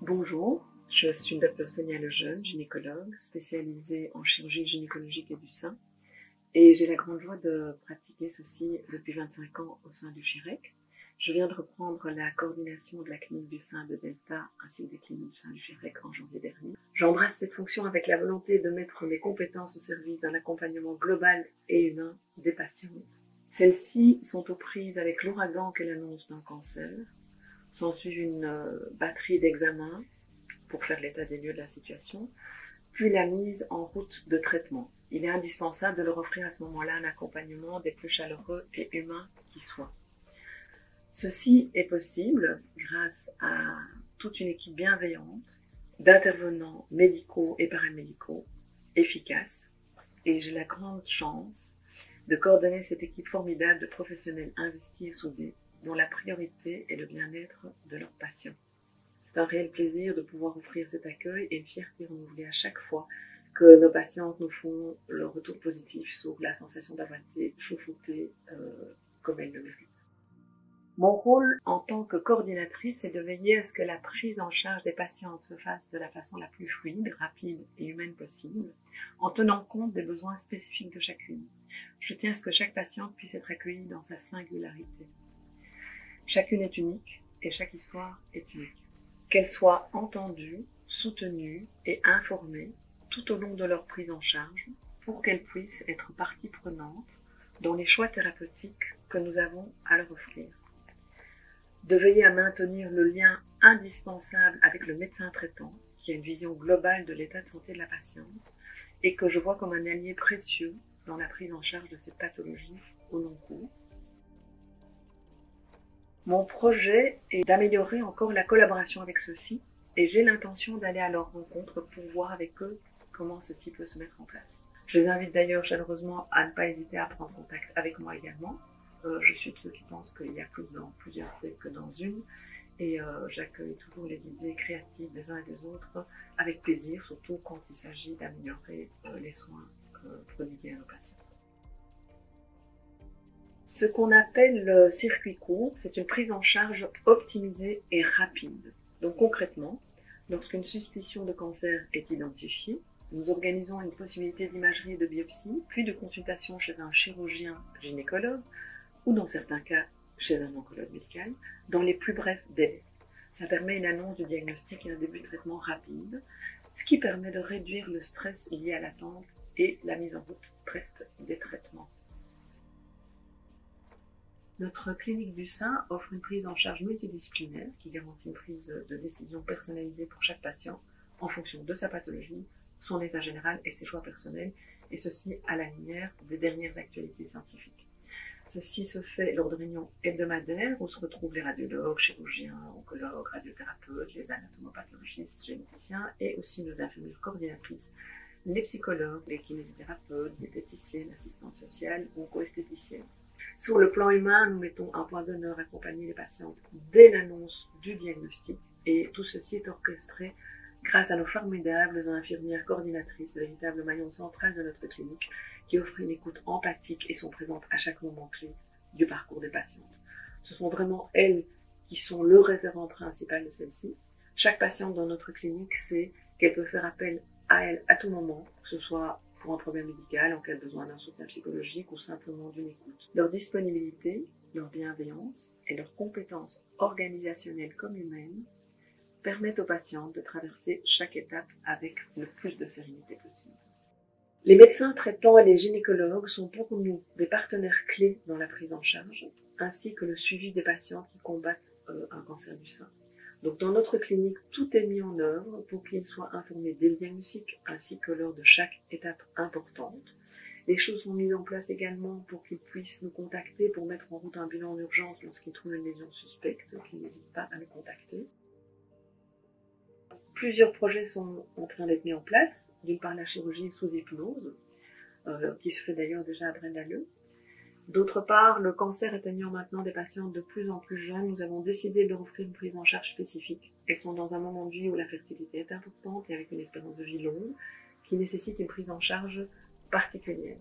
Bonjour, je suis le Dr Sonia Lejeune, gynécologue spécialisée en chirurgie gynécologique et du sein, et j'ai la grande joie de pratiquer ceci depuis 25 ans au sein du Chirec. Je viens de reprendre la coordination de la clinique du sein de Delta ainsi que des cliniques du sein du Chirec en janvier dernier. J'embrasse cette fonction avec la volonté de mettre mes compétences au service d'un accompagnement global et humain des patientes. Celles-ci sont aux prises avec l'ouragan qu'est l'annonce d'un cancer. S'ensuit une batterie d'examens pour faire l'état des lieux de la situation, puis la mise en route de traitement. Il est indispensable de leur offrir à ce moment-là un accompagnement des plus chaleureux et humains qui soient. Ceci est possible grâce à toute une équipe bienveillante d'intervenants médicaux et paramédicaux efficaces, et j'ai la grande chance de coordonner cette équipe formidable de professionnels investis et soudés dont la priorité est le bien-être de leurs patients. C'est un réel plaisir de pouvoir offrir cet accueil et une fierté renouvelée à chaque fois que nos patientes nous font leur retour positif sur la sensation d'avoir été chouchoutées comme elles le méritent. Mon rôle en tant que coordinatrice est de veiller à ce que la prise en charge des patientes se fasse de la façon la plus fluide, rapide et humaine possible, en tenant compte des besoins spécifiques de chacune. Je tiens à ce que chaque patiente puisse être accueillie dans sa singularité. Chacune est unique et chaque histoire est unique. Qu'elles soient entendues, soutenues et informées tout au long de leur prise en charge pour qu'elles puissent être partie prenante dans les choix thérapeutiques que nous avons à leur offrir. De veiller à maintenir le lien indispensable avec le médecin traitant qui a une vision globale de l'état de santé de la patiente et que je vois comme un allié précieux dans la prise en charge de cette pathologie au long cours. Mon projet est d'améliorer encore la collaboration avec ceux-ci et j'ai l'intention d'aller à leur rencontre pour voir avec eux comment ceci peut se mettre en place. Je les invite d'ailleurs chaleureusement à ne pas hésiter à prendre contact avec moi également. Je suis de ceux qui pensent qu'il y a plus dans plusieurs têtes que dans une et j'accueille toujours les idées créatives des uns et des autres avec plaisir, surtout quand il s'agit d'améliorer les soins prodigués à nos patients. Ce qu'on appelle le circuit court, c'est une prise en charge optimisée et rapide. Donc concrètement, lorsqu'une suspicion de cancer est identifiée, nous organisons une possibilité d'imagerie et de biopsie, puis de consultation chez un chirurgien gynécologue ou dans certains cas chez un oncologue médical, dans les plus brefs délais. Ça permet une annonce du diagnostic et un début de traitement rapide, ce qui permet de réduire le stress lié à l'attente et la mise en route des traitements. Notre clinique du sein offre une prise en charge multidisciplinaire qui garantit une prise de décision personnalisée pour chaque patient en fonction de sa pathologie, son état général et ses choix personnels, et ceci à la lumière des dernières actualités scientifiques. Ceci se fait lors de réunions hebdomadaires où se retrouvent les radiologues, chirurgiens, oncologues, radiothérapeutes, les anatomopathologistes, généticiens et aussi nos infirmières coordinatrices, les psychologues, les kinésithérapeutes, diététiciennes, assistantes sociales ou co-esthéticiennes. Sur le plan humain, nous mettons un point d'honneur à accompagner les patientes dès l'annonce du diagnostic et tout ceci est orchestré grâce à nos formidables infirmières coordinatrices, véritable maillon central de notre clinique, qui offrent une écoute empathique et sont présentes à chaque moment clé du parcours des patientes. Ce sont vraiment elles qui sont le référent principal de celle-ci. Chaque patiente dans notre clinique sait qu'elle peut faire appel à elle à tout moment, que ce soit pour un problème médical, en cas de besoin d'un soutien psychologique ou simplement d'une écoute. Leur disponibilité, leur bienveillance et leurs compétences organisationnelles comme humaines permettent aux patientes de traverser chaque étape avec le plus de sérénité possible. Les médecins traitants et les gynécologues sont pour nous des partenaires clés dans la prise en charge, ainsi que le suivi des patientes qui combattent un cancer du sein. Donc dans notre clinique, tout est mis en œuvre pour qu'ils soient informés dès le diagnostic, ainsi que lors de chaque étape importante. Les choses sont mises en place également pour qu'ils puissent nous contacter pour mettre en route un bilan en urgence lorsqu'ils trouvent une lésion suspecte, qu'ils n'hésitent pas à nous contacter. Plusieurs projets sont en train d'être mis en place. D'une part, la chirurgie sous hypnose, qui se fait d'ailleurs déjà à Braine-l'Alleud. D'autre part, le cancer atteignant maintenant des patientes de plus en plus jeunes, nous avons décidé de leur offrir une prise en charge spécifique. Elles sont dans un moment de vie où la fertilité est importante et avec une espérance de vie longue, qui nécessite une prise en charge particulière.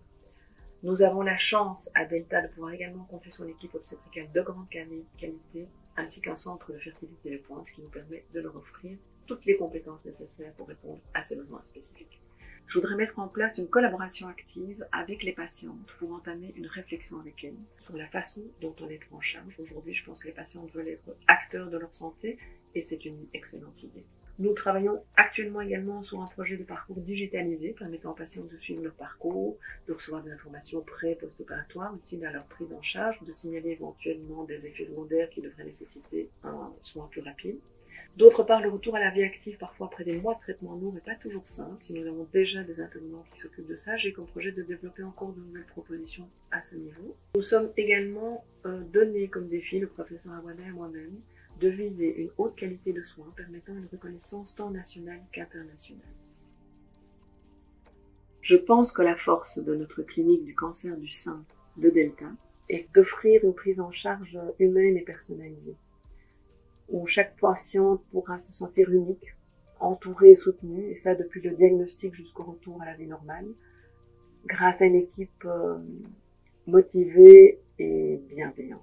Nous avons la chance à Delta de pouvoir également compter sur une équipe obstétricale de grande qualité, ainsi qu'un centre de fertilité de pointe, ce qui nous permet de leur offrir toutes les compétences nécessaires pour répondre à ces besoins spécifiques. Je voudrais mettre en place une collaboration active avec les patientes pour entamer une réflexion avec elles sur la façon dont on les prend en charge. Aujourd'hui, je pense que les patientes veulent être acteurs de leur santé et c'est une excellente idée. Nous travaillons actuellement également sur un projet de parcours digitalisé permettant aux patientes de suivre leur parcours, de recevoir des informations pré- et post-opératoires utiles à leur prise en charge, de signaler éventuellement des effets secondaires qui devraient nécessiter un soin plus rapide. D'autre part, le retour à la vie active, parfois après des mois de traitement lourd, n'est pas toujours simple. Si nous avons déjà des intervenants qui s'occupent de ça, j'ai comme projet de développer encore de nouvelles propositions à ce niveau. Nous sommes également donnés comme défi, le professeur Awada et moi-même, de viser une haute qualité de soins permettant une reconnaissance tant nationale qu'internationale. Je pense que la force de notre clinique du cancer du sein de Delta est d'offrir une prise en charge humaine et personnalisée, où chaque patiente pourra se sentir unique, entourée et soutenue, et ça depuis le diagnostic jusqu'au retour à la vie normale, grâce à une équipe motivée et bienveillante.